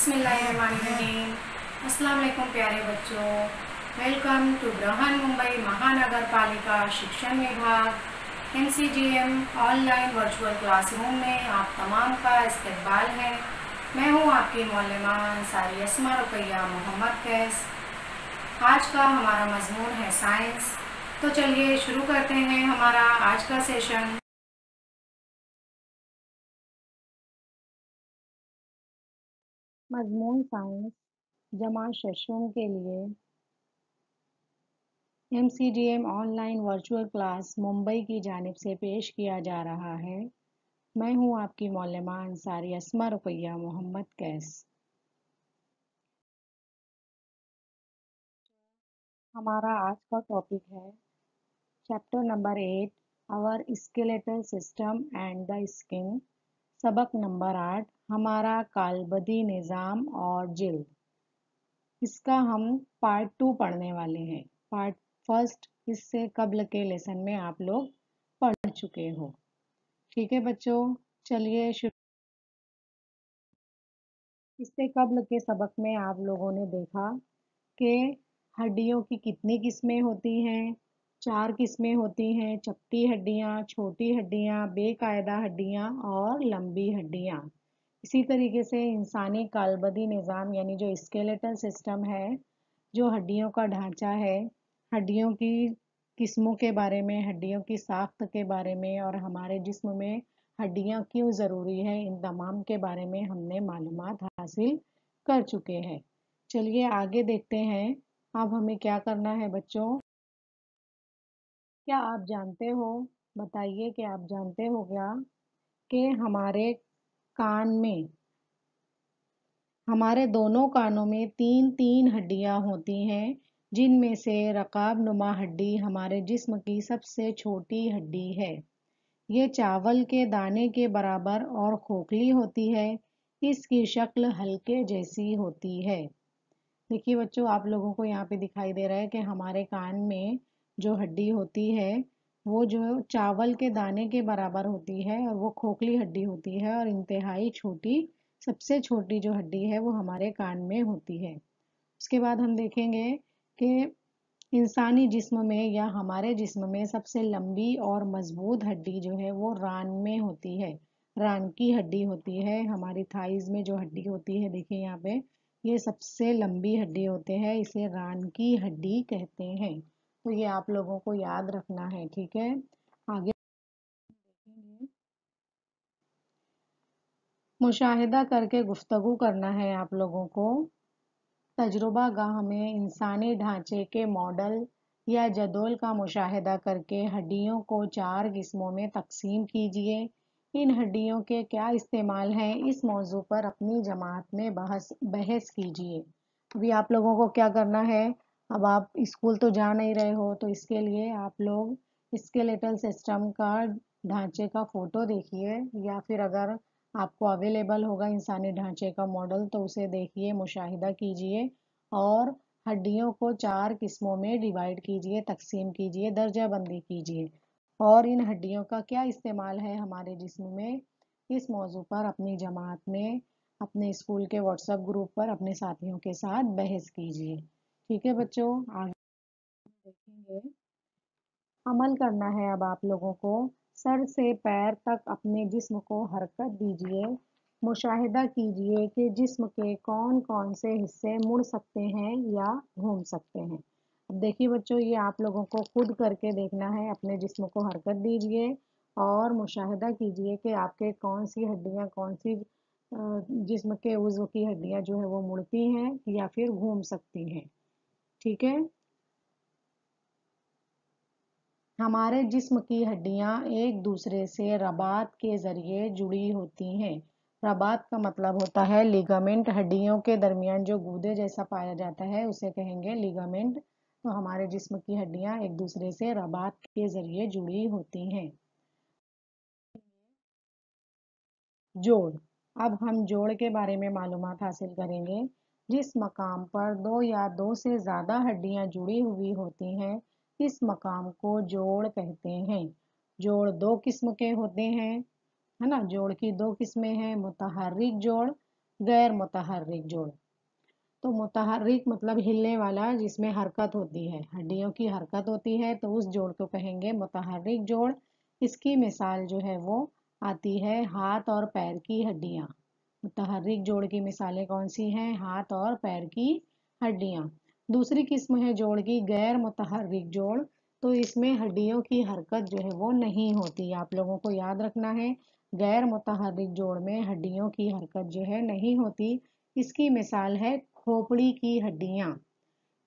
बिस्मिल्लाहिर्रहमानिर्रहीम। अस्सलाम वालेकुम प्यारे बच्चों, वेलकम टू बृहन मुंबई महानगर पालिका शिक्षण विभाग MCGM ऑनलाइन वर्चुअल क्लासरूम में आप तमाम का इस्तकबाल है। मैं हूँ आपकी मौलमा अंसारी अस्मा रुकैया मोहम्मद कैस। आज का हमारा मजमून है साइंस। तो चलिए शुरू करते हैं हमारा आज का सेशन। मजमून साइंस जमा सेशन के लिए MCGM online virtual class Mumbai की जानिब से पेश किया जा रहा है। मैं हूं आपकी मौलमा अंसारी अस्मा रुकैया मोहम्मद कैस। हमारा आज का टॉपिक है chapter number 8 our skeletal system and the skin. सबक नंबर 8 हमारा कालबदी निज़ाम और जिल्द। इसका हम पार्ट 2 पढ़ने वाले हैं। पार्ट फर्स्ट इससे कबल के लेसन में आप लोग पढ़ चुके हो। ठीक है बच्चों, चलिए शुरू। इससे कबल के सबक में आप लोगों ने देखा कि हड्डियों की कितनी किस्में होती हैं। 4 किस्में होती हैं, चपटी हड्डियाँ, छोटी हड्डियाँ, बेकायदा हड्डियाँ और लंबी हड्डियाँ। इसी तरीके से इंसानी कालबदी निज़ाम यानी जो स्केलेटल सिस्टम है, जो हड्डियों का ढांचा है, हड्डियों की किस्मों के बारे में, हड्डियों की साख्त के बारे में और हमारे जिस्म में हड्डियां क्यों ज़रूरी है, इन तमाम के बारे में हमने मालूमात हासिल कर चुके हैं। चलिए आगे देखते हैं। अब हमें क्या करना है बच्चों? क्या आप जानते हो, बताइए कि आप जानते हो क्या कि हमारे कान में, हमारे दोनों कानों में 3 हड्डियां होती हैं, जिनमें से रकाब नुमा हड्डी हमारे जिस्म की सबसे छोटी हड्डी है। ये चावल के दाने के बराबर और खोखली होती है। इसकी शक्ल हल्के जैसी होती है। देखिए बच्चों, आप लोगों को यहाँ पे दिखाई दे रहा है कि हमारे कान में जो हड्डी होती है वो जो चावल के दाने के बराबर होती है और वो खोखली हड्डी होती है और इंतहाई छोटी, सबसे छोटी जो हड्डी है वो हमारे कान में होती है। उसके बाद हम देखेंगे कि इंसानी जिस्म में या हमारे जिस्म में सबसे लंबी और मजबूत हड्डी जो है वो रान में होती है। रान की हड्डी होती है। हमारी थाइज में जो हड्डी होती है, देखिए यहाँ पे, ये सबसे लंबी हड्डी होते हैं, इसे रान की हड्डी कहते हैं। तो ये आप लोगों को याद रखना है, ठीक है। आगे देखेंगे, मुशाहिदा करके गुफ्तगू करना है आप लोगों को। तजुर्बा गाह में इंसानी ढांचे के मॉडल या जदोल का मुशाहिदा करके हड्डियों को 4 किस्मों में तकसीम कीजिए। इन हड्डियों के क्या इस्तेमाल हैं, इस मौजू पर अपनी जमात में बहस कीजिए। अभी आप लोगों को क्या करना है, अब आप स्कूल तो जा नहीं रहे हो, तो इसके लिए आप लोग स्केलेटल सिस्टम का ढांचे का फ़ोटो देखिए, या फिर अगर आपको अवेलेबल होगा इंसानी ढांचे का मॉडल तो उसे देखिए, मुशाहिदा कीजिए और हड्डियों को 4 किस्मों में डिवाइड कीजिए, तकसीम कीजिए, दर्जा बंदी कीजिए और इन हड्डियों का क्या इस्तेमाल है हमारे जिस्म में, इस मौजू पर अपनी जमात में, अपने स्कूल के व्हाट्सएप ग्रुप पर अपने साथियों के साथ बहस कीजिए। ठीक है बच्चों, आगे देखेंगे। अमल करना है अब आप लोगों को। सर से पैर तक अपने जिस्म को हरकत दीजिए। मुशाहिदा कीजिए कि जिस्म के कौन कौन से हिस्से मुड़ सकते हैं या घूम सकते हैं। अब देखिए बच्चों, ये आप लोगों को खुद करके देखना है। अपने जिस्म को हरकत दीजिए और मुशाहिदा कीजिए कि आपके कौन सी हड्डियाँ, कौन सी जिस्म के उज़्व की हड्डियाँ जो है वो मुड़ती हैं या फिर घूम सकती हैं। ठीक है। हमारे जिस्म की हड्डियां एक दूसरे से रबात के जरिए जुड़ी होती हैं। रबात का मतलब होता है लिगामेंट। हड्डियों के दरमियान जो गूदे जैसा पाया जाता है उसे कहेंगे लिगामेंट। तो हमारे जिस्म की हड्डियां एक दूसरे से रबात के जरिए जुड़ी होती हैं। जोड़। अब हम जोड़ के बारे में मालूमात हासिल करेंगे। जिस मकाम पर 2 या 2 से ज़्यादा हड्डियां जुड़ी हुई होती हैं, इस मकाम को जोड़ कहते हैं। जोड़ 2 किस्म के होते हैं, है ना। जोड़ की 2 किस्में हैं, मुतहर्रिक जोड़ गैर मुतहर्रिक जोड़। तो मुतहर्रिक मतलब हिलने वाला, जिसमें हरकत होती है, हड्डियों की हरकत होती है, तो उस जोड़ को कहेंगे मुतहर्रिक जोड़। इसकी मिसाल जो है वो आती है हाथ और पैर की हड्डियाँ। मुतहर्रिक जोड़ की मिसालें कौन सी हैं? हाथ और पैर की हड्डियाँ। दूसरी किस्म है जोड़ की गैर मुतहर्रिक जोड़। तो इसमें हड्डियों की हरकत जो है वो नहीं होती। आप लोगों को याद रखना है, गैर मुतहर्रिक जोड़ में हड्डियों की हरकत जो है नहीं होती। इसकी मिसाल है खोपड़ी की हड्डियाँ।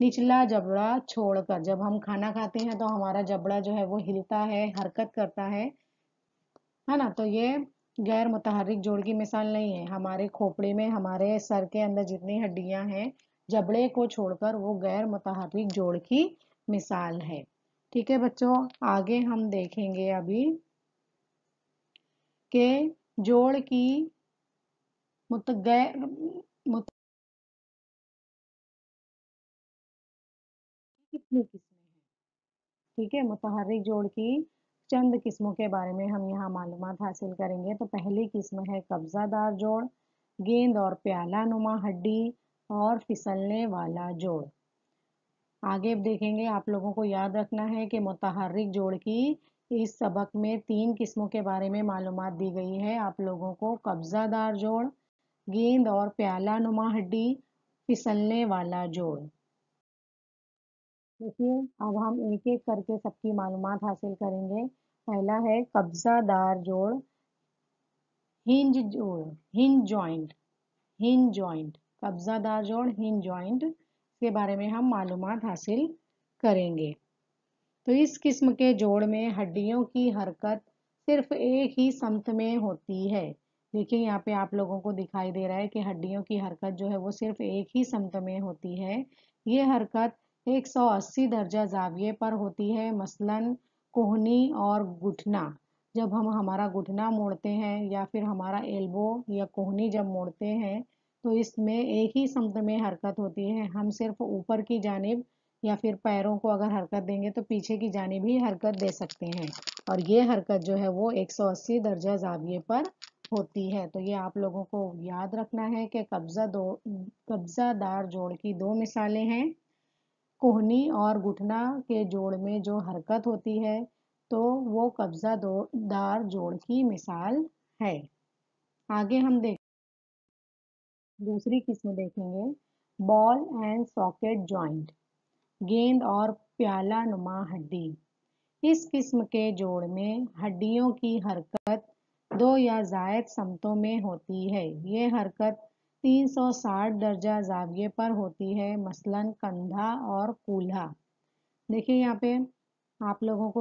निचला जबड़ा छोड़कर, जब हम खाना खाते हैं तो हमारा जबड़ा जो है वो हिलता है, हरकत करता है ना। तो ये गैर मुतहर्रिक जोड़ की मिसाल नहीं है। हमारे खोपड़ी में, हमारे सर के अंदर जितनी हड्डियां हैं, जबड़े को छोड़कर वो गैर मुतहर्रिक जोड़ की मिसाल है। ठीक है बच्चों, आगे हम देखेंगे अभी के जोड़ की मुत गैर मुत कितनी किस्में हैं। ठीक है, मुतहर्रिक जोड़ की चंद किस्मों के बारे में हम यहाँ मालूमात हासिल करेंगे। तो पहली किस्म है कब्जादार जोड़, गेंद और प्याला नुमा हड्डी और फिसलने वाला जोड़। आगे देखेंगे, आप लोगों को याद रखना है कि मुतहर्रिक जोड़ की इस सबक में 3 किस्मों के बारे में मालूमात दी गई है आप लोगों को। कब्जादार जोड़, गेंद और प्याला नुमा हड्डी, फिसलने वाला जोड़। देखिए, अब हम एक एक करके सबकी मालूमात हासिल करेंगे। पहला है कब्जादार जोड़, हिंज जोड़, हिंज जॉइंट, हिंज जॉइंट। कब्जादार जोड़, हिंज जॉइंट के बारे में हम मालूमात हासिल करेंगे। तो इस किस्म के जोड़ में हड्डियों की हरकत सिर्फ एक ही समत में होती है। देखिए, यहाँ पे आप लोगों को दिखाई दे रहा है कि हड्डियों की हरकत जो है वो सिर्फ एक ही समत में होती है। ये हरकत 180 दर्जा जाविये पर होती है। मसलन कोहनी और घुटना, जब हम हमारा घुटना मोड़ते हैं या फिर हमारा एल्बो या कोहनी जब मोड़ते हैं, तो इसमें एक ही समत में हरकत होती है। हम सिर्फ ऊपर की जानिब या फिर पैरों को अगर हरकत देंगे तो पीछे की जानिब ही हरकत दे सकते हैं। और ये हरकत जो है वो 180 दर्जा जाविये पर होती है। तो ये आप लोगों को याद रखना है कि कब्जादार जोड़ की 2 मिसालें हैं। कोहनी और घुटना के जोड़ में जो हरकत होती है, तो वो कब्जादार जोड़ की मिसाल है। आगे हम दूसरी किस्म देखेंगे, बॉल एंड सॉकेट जॉइंट, गेंद और प्याला नुमा हड्डी। इस किस्म के जोड़ में हड्डियों की हरकत 2 या जायद समतों में होती है। ये हरकत 360 दर्जा जाविये पर होती है। मसलन कंधा और कूल्हा। देखिए, यहाँ पे आप लोगों को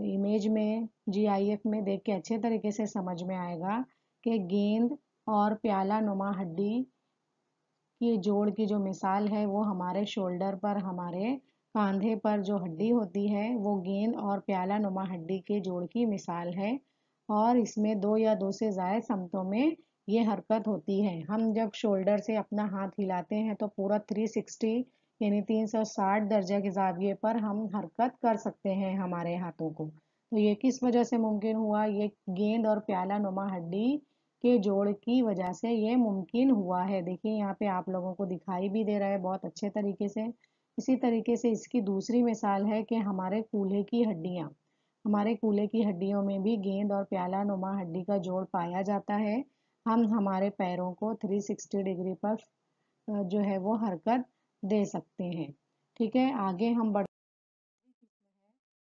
इमेज में, जीआईएफ में देख के अच्छे तरीके से समझ में आएगा कि गेंद और प्याला नुमा हड्डी की जोड़ की जो मिसाल है वो हमारे शोल्डर पर, हमारे कांधे पर जो हड्डी होती है वो गेंद और प्याला नुमा हड्डी के जोड़ की मिसाल है। और इसमें 2 या 2 से ज़्यादा समतों में ये हरकत होती है। हम जब शोल्डर से अपना हाथ हिलाते हैं तो पूरा 360 यानी 360 दर्जे के जाविये पर हम हरकत कर सकते हैं हमारे हाथों को। तो ये किस वजह से मुमकिन हुआ? ये गेंद और प्याला नुमा हड्डी के जोड़ की वजह से ये मुमकिन हुआ है। देखिए, यहाँ पे आप लोगों को दिखाई भी दे रहा है बहुत अच्छे तरीके से। इसी तरीके से इसकी दूसरी मिसाल है कि हमारे कूल्हे की हड्डियाँ, हमारे कूल्हे की हड्डियों में भी गेंद और प्याला नुमा हड्डी का जोड़ पाया जाता है। हम हमारे पैरों को 360 डिग्री पर जो है वो हरकत दे सकते हैं। ठीक है, आगे हम बढ़,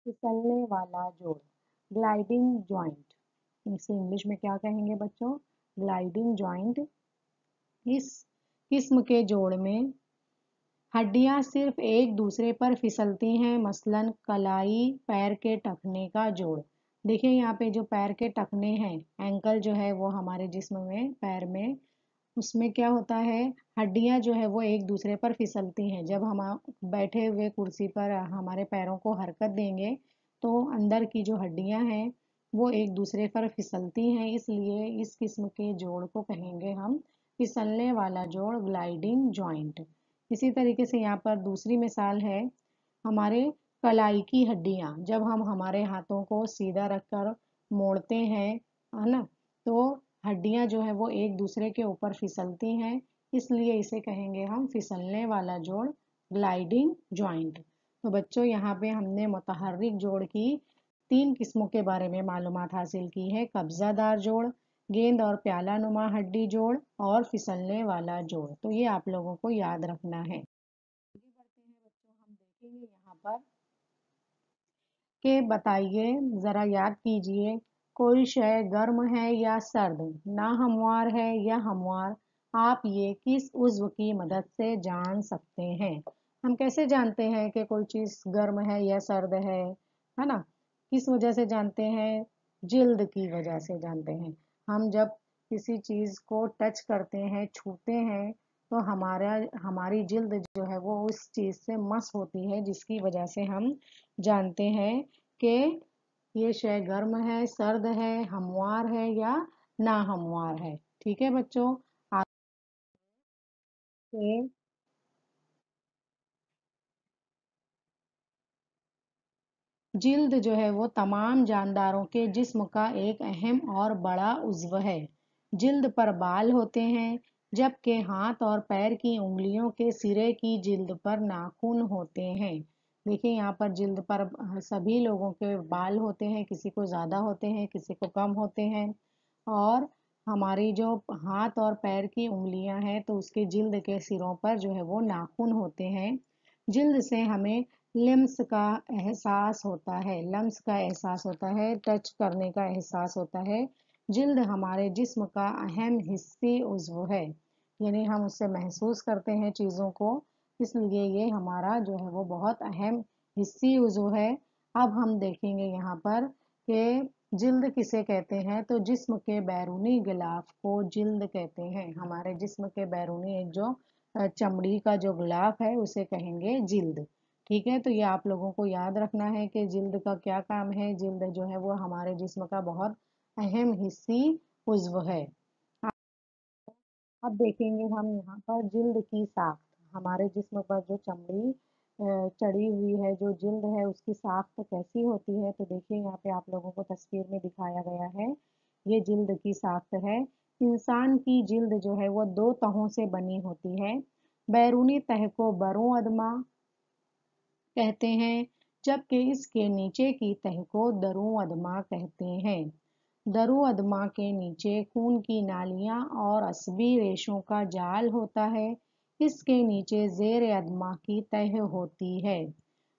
फिसलने वाला जोड़, ग्लाइडिंग जॉइंट। इसे इंग्लिश में क्या कहेंगे बच्चों? Gliding joint. इस किस्म के जोड़ में हड्डियां सिर्फ एक दूसरे पर फिसलती हैं। मसलन कलाई, पैर के टखने का जोड़। देखिए, यहाँ पे जो पैर के टखने हैं, एंकल जो है वो हमारे जिस्म में, पैर में, उसमें क्या होता है, हड्डियां जो है वो एक दूसरे पर फिसलती हैं। जब हम बैठे हुए कुर्सी पर हमारे पैरों को हरकत देंगे तो अंदर की जो हड्डियां हैं वो एक दूसरे पर फिसलती हैं। इसलिए इस किस्म के जोड़ को कहेंगे हम फिसलने वाला जोड़, ग्लाइडिंग जॉइंट। इसी तरीके से यहाँ पर दूसरी मिसाल है, हमारे कलाई की हड्डियाँ, जब हम हमारे हाथों को सीधा रखकर मोड़ते हैं, है ना, तो हड्डियां जो है वो एक दूसरे के ऊपर फिसलती हैं, इसलिए इसे कहेंगे हम फिसलने वाला जोड़, ग्लाइडिंग जॉइंट। तो बच्चों यहाँ पे हमने मुतहर्रिक जोड़ की 3 किस्मों के बारे में मालूमात हासिल की है। कब्जादार जोड़, गेंद और प्याला नुमा हड्डी जोड़ और फिसलने वाला जोड़। तो ये आप लोगों को याद रखना है। आगे बढ़ते हैं बच्चों, हम देखेंगे यहाँ पर कि बताइए, ज़रा याद कीजिए, कोई शय गर्म है या सर्द, ना हमवार है या हमवार, आप ये किस उज़्व की मदद से जान सकते हैं। हम कैसे जानते हैं कि कोई चीज़ गर्म है या सर्द है ना? किस वजह से जानते हैं? जिल्द की वजह से जानते हैं। हम जब किसी चीज़ को टच करते हैं, छूते हैं, तो हमारी जिल्द जो है वो उस चीज़ से मस होती है, जिसकी वजह से हम जानते हैं कि ये शय गर्म है, सर्द है, हमवार है या ना हमवार है। ठीक है बच्चों, आगे जिल्द जो है वो तमाम जानदारों के जिस्म का एक अहम और बड़ा उज़्व है। जिल्द पर बाल होते हैं, जबकि हाथ और पैर की उंगलियों के सिरे की जिल्द पर नाखून होते हैं। देखिए यहाँ पर जिल्द पर सभी लोगों के बाल होते हैं, किसी को ज़्यादा होते हैं, किसी को कम होते हैं। और हमारी जो हाथ और पैर की उंगलियां हैं तो उसके जिल्द के सिरों पर जो है वो नाखून होते हैं। जिल्द से हमें लिम्स का एहसास होता है, लम्स का एहसास होता है, टच करने का एहसास होता है। जिल्द हमारे जिस्म का अहम हिस्सी उज़्व है, यानी हम उससे महसूस करते हैं चीज़ों को, इसलिए ये हमारा जो है वो बहुत अहम हिस्सी उज़्व है। अब हम देखेंगे यहाँ पर कि जिल्द किसे कहते हैं, तो जिस्म के बैरूनी गिलाफ को जिल्द कहते हैं। हमारे जिस्म के बैरूनी एक जो चमड़ी का जो गिलाफ है उसे कहेंगे जिल्द। ठीक है, तो ये आप लोगों को याद रखना है कि जिल्द का क्या काम है। जिल्द जो है वो हमारे जिस्म का बहुत अहम हिस्सी उज़्व है। अब देखेंगे हम यहाँ पर जिल्द की साख्त। हमारे जिस्म पर जो चमड़ी चढ़ी हुई है, जो जिल्द है, उसकी साख्त कैसी होती है, तो देखिए यहाँ पे आप लोगों को तस्वीर में दिखाया गया है। ये जिल्द की साख्त है। इंसान की जिल्द जो है वो 2 तहों से बनी होती है। बैरूनी तह को बरो अदमा कहते हैं, जबकि इसके नीचे की तह को दरो अदमा कहते हैं। दरो अदमा के नीचे खून की नालियां और असबी रेशों का जाल होता है। इसके नीचे जेर अदमा की तह होती है,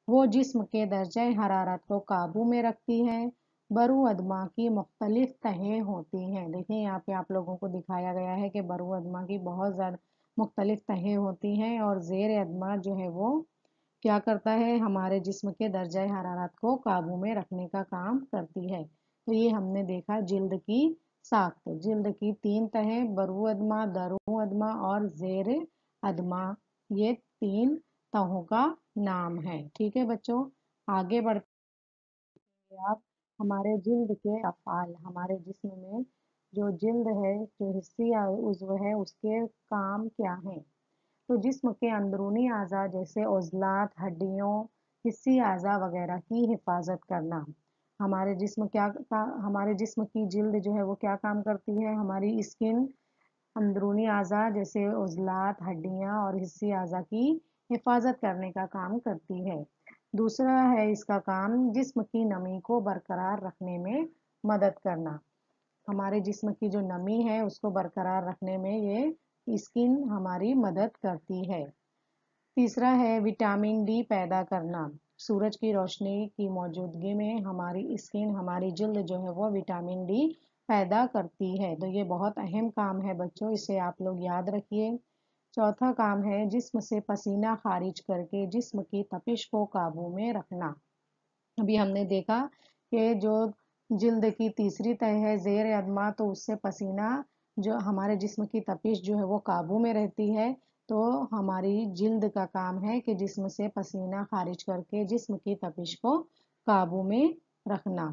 वो जिस्म के दर्जा हरारत को काबू में रखती है। बरू अदमा की मुख्तलिफ तहें होती हैं। देखिए यहाँ पे आप लोगों को दिखाया गया है कि बरू अदमा की बहुत ज़्यादा मुख्तलिफ तहें होती हैं, और जेर अदमा जो है वो क्या करता है, हमारे जिस्म के दर्जा हरारत को काबू में रखने का काम करती है। तो ये हमने देखा जिल्द की साख्त। जिल्द की 3 तहें, बरू अदमा, दरू अदमा और जेर अदमा, ये 3 तहों का नाम है। ठीक है बच्चों, आगे बढ़ते हैं। आप हमारे जिल्द के अफ़ाल, हमारे जिस्म में जो जिल्द है, जो हिस्सी या उज़्व है, उसके काम क्या हैं। तो जिस्म के अंदरूनी अज़ा जैसे ओज़लात, हड्डियों, हिस्सी अज़ा वगैरह की हिफाजत करना। हमारे जिस्म की जिल्द जो है वो क्या काम करती है, हमारी स्किन, अंदरूनी अज़ा जैसे ओज़लात, हड्डियाँ और हिस्सी अज़ा की हिफाजत करने का काम करती है। दूसरा है इसका काम जिस्म की नमी को बरकरार रखने में मदद करना। हमारे जिस्म की जो नमी है उसको बरकरार रखने में ये स्किन हमारी मदद करती है। तीसरा है विटामिन डी पैदा करना। सूरज की रोशनी की मौजूदगी में हमारी स्किन, हमारी जिल्द जो है वो विटामिन डी पैदा करती है। तो ये बहुत अहम काम है बच्चों, इसे आप लोग याद रखिए। चौथा काम है जिस्म से पसीना खारिज करके जिस्म की तपिश को काबू में रखना। अभी हमने देखा कि जो जिल्द की तीसरी तह है जेर अदमा, तो उससे पसीना, जो हमारे जिस्म की तपिश जो है वो काबू में रहती है। तो हमारी जिल्द का काम है कि जिस्म से पसीना खारिज करके जिस्म की तपिश को काबू में रखना।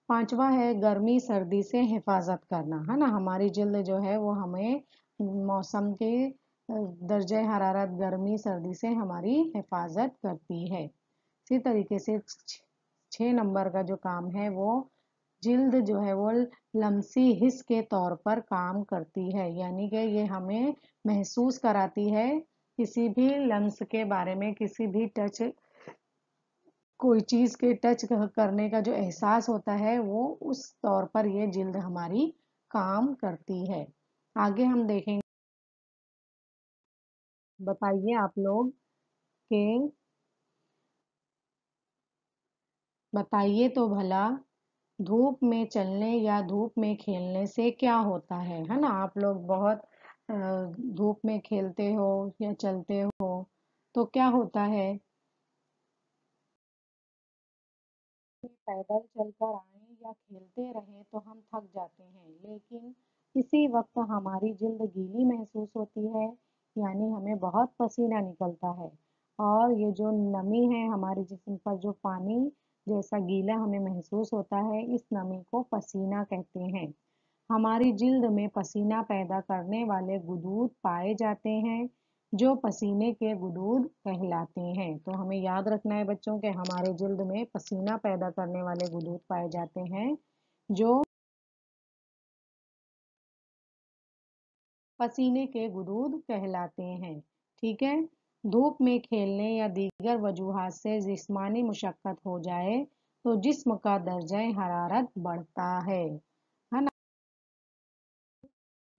पांचवा है गर्मी सर्दी से हिफाजत करना, है ना। हमारी जिल्द जो है वो हमें मौसम के दर्जे हरारत, गर्मी सर्दी से हमारी हिफाजत करती है। इसी तरीके से 6 नंबर का जो काम है वो जल्द जो है वो लम्सी हिस्स के तौर पर काम करती है, यानी कि ये हमें महसूस कराती है किसी भी लम्स के बारे में, किसी भी टच, कोई चीज़ के टच करने का जो एहसास होता है वो उस तौर पर ये जल्द हमारी काम करती है। आगे हम देखेंगे। बताइए आप लोग कि बताइए तो भला धूप में चलने या धूप में खेलने से क्या होता है ना। आप लोग बहुत धूप में खेलते हो या चलते हो तो क्या होता है। पैदल चलकर आए या खेलते रहे तो हम थक जाते हैं, लेकिन इसी वक्त हमारी जिल्द गीली महसूस होती है, यानी हमें बहुत पसीना निकलता है। और ये जो नमी है हमारे जिस्म पर, जो पानी जैसा गीला हमें महसूस होता है, इस नमी को पसीना कहते हैं। हमारी जिल्द में पसीना पैदा करने वाले गुदूद पाए जाते हैं, जो पसीने के गुदूद कहलाते हैं। तो हमें याद रखना है बच्चों के हमारे जिल्द में पसीना पैदा करने वाले गुदूद पाए जाते हैं, जो पसीने के गुदूद कहलाते हैं। ठीक है। धूप में खेलने या दीगर वजूहात से जिस्मानी मुशक्कत हो जाए तो जिस्म का दर्जा हरारत बढ़ता है ना।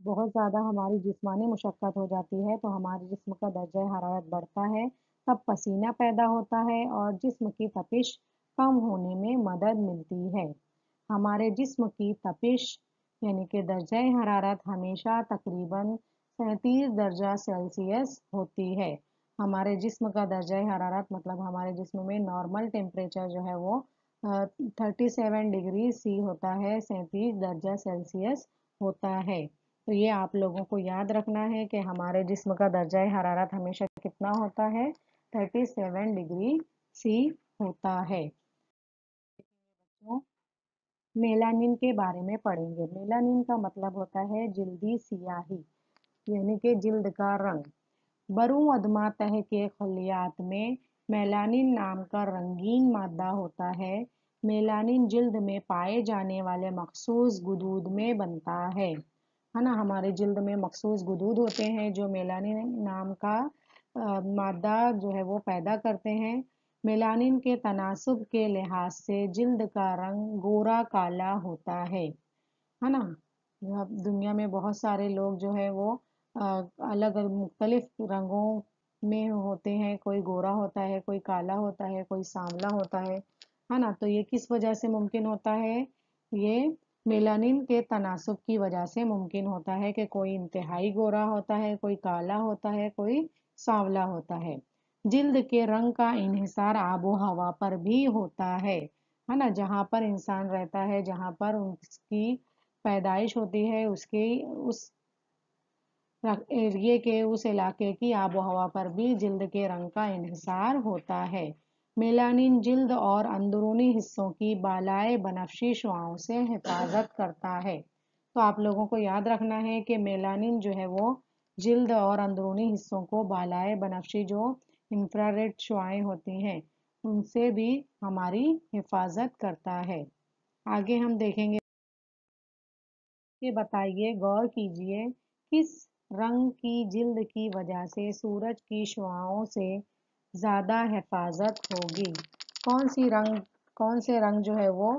बहुत ज़्यादा हमारी जिस्मानी मुशक्क़त हो जाती है तो हमारे जिस्म का दर्जा हरारत बढ़ता है, तब पसीना पैदा होता है और जिस्म की तपिश कम होने में मदद मिलती है। हमारे जिस्म की तपिश यानी कि दर्जा हरारत हमेशा तकरीबन 37 दर्जा सेल्सियस होती है। हमारे जिस्म का दर्जा हरारत मतलब हमारे जिस्म में नॉर्मल टेम्परेचर जो है वो 37 डिग्री C होता है, 37 दर्जा सेल्सियस होता है। तो ये आप लोगों को याद रखना है कि हमारे जिस्म का दर्जा हरारत हमेशा कितना होता है, 37 डिग्री C होता है। तो मेलानिन के बारे में पढ़ेंगे। मेलानिन का मतलब होता है जिल्दी सियाही, यानी कि जिल्द का रंग। बरू अदमा तह के खलियात में मेलानिन नाम का रंगीन मादा होता है। मेलानिन जिल्द में पाए जाने वाले मखसूस गुदूद में बनता है ना। हमारे जिल्द में मखसूस गुदूद होते हैं जो मेलानिन नाम का मादा जो है वो पैदा करते हैं। मेलानिन के तनासुब के लिहाज से जिल्द का रंग गोरा काला होता है ना। अब दुनिया में बहुत सारे लोग जो है वो अलग अलग मुख्तलिफ रंगों में होते हैं। कोई गोरा होता है, कोई काला होता है, कोई सांवला होता है ना। तो ये किस वजह से मुमकिन होता है, ये मेलानिन के तनासुब की वजह से मुमकिन होता है कि कोई इंतहाई गोरा होता है, कोई काला होता है, कोई सांवला होता है। जिल्द के रंग का इन्हिसार आबो हवा पर भी होता है ना। जहाँ पर इंसान रहता है, जहाँ पर उसकी पैदाइश होती है, उसके उस एरिए के, उस इलाके की आबो हवा पर भी जिल्द के रंग का इन्हिसार होता है। मेलानिन जिल्द और अंदरूनी हिस्सों की बालाए बनफशी शुआओं से हिफाजत करता है। तो आप लोगों को याद रखना है कि मेलानिन जो है वो जिल्द और अंदरूनी हिस्सों को बालाए बनफशी जो इंफ्रारेड शुआएं होती हैं उनसे भी हमारी हिफाजत करता है। आगे हम देखेंगे कि बताइए, गौर कीजिए, किस रंग की जिल्द की वजह से सूरज की शुआओं से ज़्यादा हिफाजत होगी। कौन से रंग जो है वो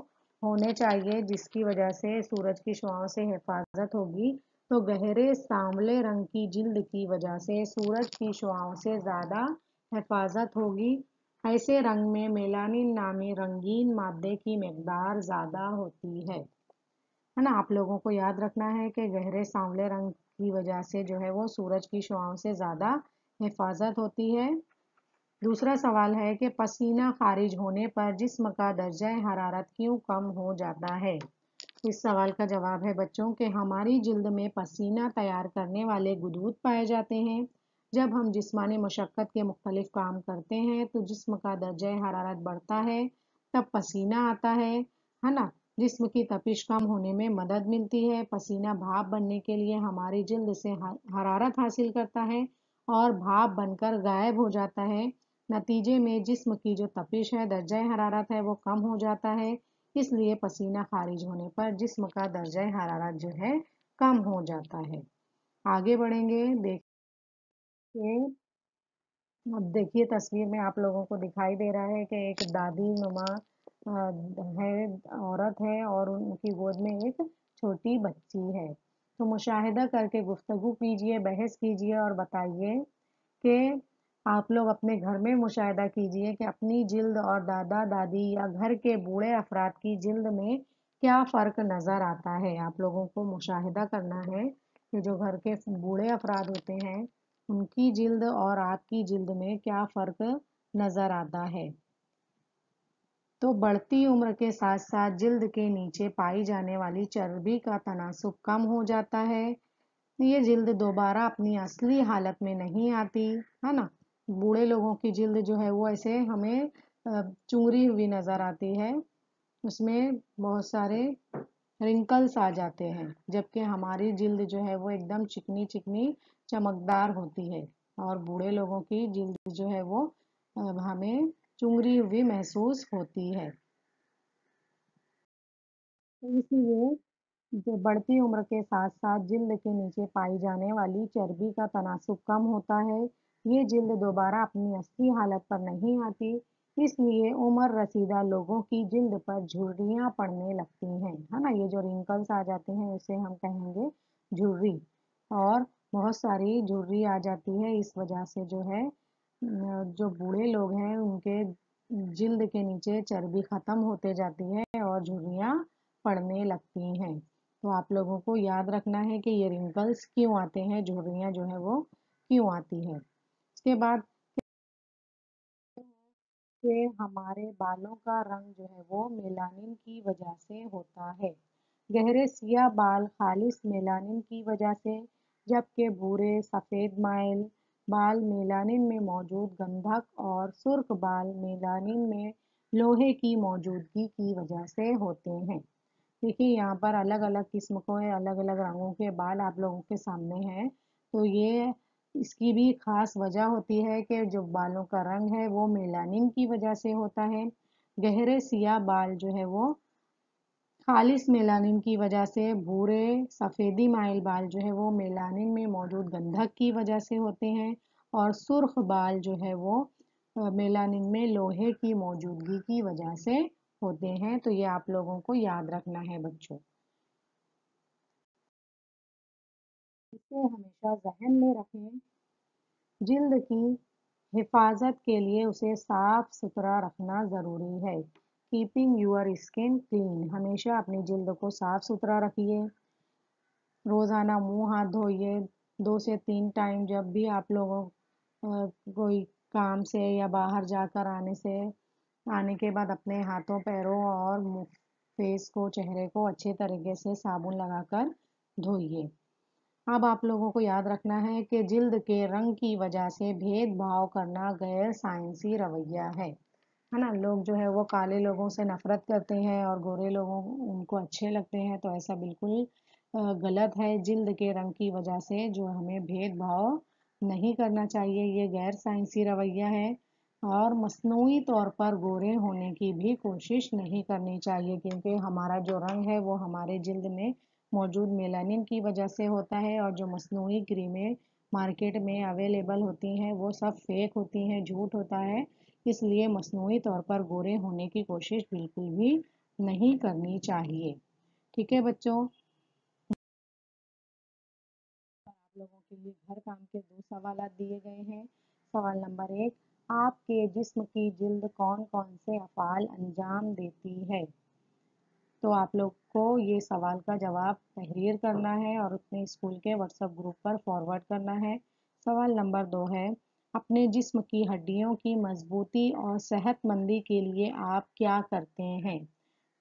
होने चाहिए जिसकी वजह से सूरज की शुआओं से हिफाजत होगी। तो गहरे सांवले रंग की जिल्द की वजह से सूरज की शुआओं से ज़्यादा हिफाजत होगी। ऐसे रंग में मेलानिन नामी रंगीन मादे की मिकदार ज़्यादा होती है ना। आप लोगों को याद रखना है कि गहरे सांवले रंग की वजह से जो है वो सूरज की शुआओं से ज़्यादा हिफाजत होती है। दूसरा सवाल है कि पसीना खारिज होने पर जिस्म का दर्जा हरारत क्यों कम हो जाता है। इस सवाल का जवाब है बच्चों कि हमारी जिल्द में पसीना तैयार करने वाले गुदूद पाए जाते हैं। जब हम जिस्मानी मशक्क़त के मुख्तलिफ काम करते हैं तो जिस्म का दर्जा हरारत बढ़ता है, तब पसीना आता है ना। जिस्म की तपिश कम होने में मदद मिलती है। पसीना भाप बनने के लिए हमारी जिल्द से हरारत हासिल करता है और भाप बनकर गायब हो जाता है। नतीजे में जिस्म की जो तपिश है, दर्जा हरारत है, वो कम हो जाता है। اس لیے पसीना खारिज होने पर जिस्म का दर्जा हरारत जो है कम हो जाता है। आगे बढ़ेंगे। देखिए, अब देखिए तस्वीर में आप लोगों को दिखाई दे रहा है कि एक दादी नुमा है, औरत है और उनकी गोद में एक छोटी बच्ची है। तो मुशाहिदा करके गुफ्तगू कीजिए, बहस कीजिए और बताइए कि आप लोग अपने घर में मुशाहिदा कीजिए कि अपनी जिल्द और दादा दादी या घर के बूढ़े अफराद की जिल्द में क्या फ़र्क नज़र आता है। आप लोगों को मुशाहिदा करना है कि जो घर के बूढ़े अफराद होते हैं उनकी जिल्द और आपकी जिल्द में क्या फ़र्क नज़र आता है। तो बढ़ती उम्र के साथ साथ जिल्द के नीचे पाई जाने वाली चर्बी का तनासुब कम हो जाता है। ये जिल्द दोबारा अपनी असली हालत में नहीं आती, है ना। बूढ़े लोगों की जिल्द जो है वो ऐसे हमें चूरी हुई नज़र आती है, उसमें बहुत सारे रिंकल्स आ जाते हैं, जबकि हमारी जिल्द जो है वो एकदम चिकनी चिकनी चमकदार होती है और बूढ़े लोगों की जिल्द जो है वो हमें चुंगरी हुई महसूस होती है। तो इसलिए जो बढ़ती उम्र के साथ साथ जिल्द के नीचे पाई जाने वाली चर्बी का तनासुब कम होता है। ये जिल्द दोबारा अपनी असली हालत पर नहीं आती, इसलिए उम्र रसीदा लोगों की जिल्द पर झुर्रियाँ पड़ने लगती हैं, है ना। ये जो रिंकल्स आ जाते हैं उसे हम कहेंगे झुर्री। और बहुत सारी झुर्री आ जाती है इस वजह से जो है जो बूढ़े लोग हैं उनके जिल्द के नीचे चर्बी ख़त्म होते जाती है और झुर्रियाँ पड़ने लगती हैं। तो आप लोगों को याद रखना है कि ये रिंकल्स क्यों आते हैं, झुर्रियाँ जो है वो क्यों आती है। उसके बाद कि हमारे बालों का रंग जो है वो मेलानिन की वजह से होता है। गहरे सियाह बाल खालिस मेलानिन की वजह से, जबकि भूरे सफ़ेद माइल बाल मेलानिन में मौजूद गंधक और सुर्ख बाल मेलानिन में लोहे की मौजूदगी की वजह से होते हैं। देखिए यहाँ पर अलग अलग किस्म के अलग अलग रंगों के बाल आप लोगों के सामने हैं। तो ये इसकी भी खास वजह होती है कि जो बालों का रंग है वो मेलानिन की वजह से होता है। गहरे सियाह बाल जो है वो खालिस मेलानिन की वजह से, भूरे सफ़ेदी माइल बाल जो है वो मेलानिन में मौजूद गंधक की वजह से होते हैं और सुर्ख बाल जो है वो मेलानिन में लोहे की मौजूदगी की वजह से होते हैं। तो ये आप लोगों को याद रखना है बच्चों। इसे हमेशा जहन में रखें। जिल्द की हिफाजत के लिए उसे साफ सुथरा रखना ज़रूरी है। कीपिंग यूअर स्किन क्लीन, हमेशा अपनी जिल्द को साफ सुथरा रखिए। रोज़ाना मुंह हाथ धोइए 2 से 3 टाइम। जब भी आप लोगों कोई काम से या बाहर जाकर आने के बाद अपने हाथों पैरों और मुंह फेस को चेहरे को अच्छे तरीके से साबुन लगाकर धोइए। अब आप लोगों को याद रखना है कि जिल्द के रंग की वजह से भेदभाव करना गैर साइंसी रवैया है ना। लोग जो है वो काले लोगों से नफरत करते हैं और गोरे लोगों उनको अच्छे लगते हैं, तो ऐसा बिल्कुल गलत है। जिल्द के रंग की वजह से जो हमें भेदभाव नहीं करना चाहिए, ये गैर साइंसी रवैया है। और मसनूई तौर पर गोरे होने की भी कोशिश नहीं करनी चाहिए, क्योंकि हमारा जो रंग है वो हमारे जिल्द में मौजूद मेलानिन की वजह से होता है और जो मसनूई क्रीमें मार्केट में अवेलेबल होती हैं वो सब फेक होती हैं, झूठ होता है। इसलिए मसनूई तौर पर गोरे होने की कोशिश बिल्कुल भी नहीं करनी चाहिए। ठीक है बच्चों, आप लोगों के लिए घर काम के 2 सवाल दिए गए हैं। सवाल नंबर 1, आपके जिस्म की जिल्द कौन कौन से अफ़ाल अंजाम देती है। तो आप लोग को ये सवाल का जवाब तहरीर करना है और अपने स्कूल के व्हाट्सएप ग्रुप पर फॉरवर्ड करना है। सवाल नंबर 2 है, अपने जिस्म की हड्डियों की मजबूती और सेहतमंदी के लिए आप क्या करते हैं।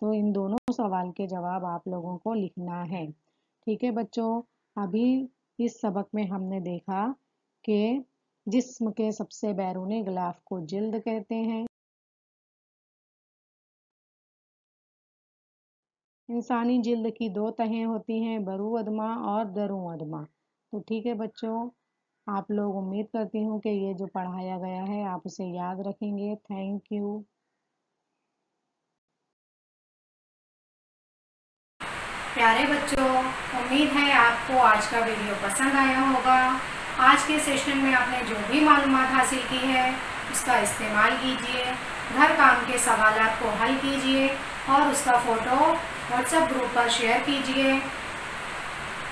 तो इन दोनों सवाल के जवाब आप लोगों को लिखना है। ठीक है बच्चों, अभी इस सबक में हमने देखा कि जिस्म के सबसे बैरूनी गिलाफ को जिल्द कहते हैं। इंसानी जिल्द की 2 तहें होती हैं, बरू अदमा और दरू अदमा। तो ठीक है बच्चों, आप लोग उम्मीद करती हूँ कि ये जो पढ़ाया गया है आप उसे याद रखेंगे। Thank you. प्यारे बच्चों, उम्मीद है आपको आज का वीडियो पसंद आया होगा। आज के सेशन में आपने जो भी मालूमात हासिल की है उसका इस्तेमाल कीजिए, घर काम के सवालात को हल कीजिए और उसका फ़ोटो व्हाट्सएप ग्रुप पर शेयर कीजिए,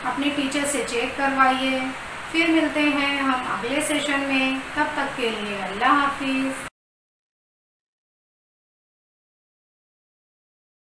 अपने टीचर से चेक करवाइए। फिर मिलते हैं हम अगले सेशन में, तब तक के लिए अल्लाह हाफिज़।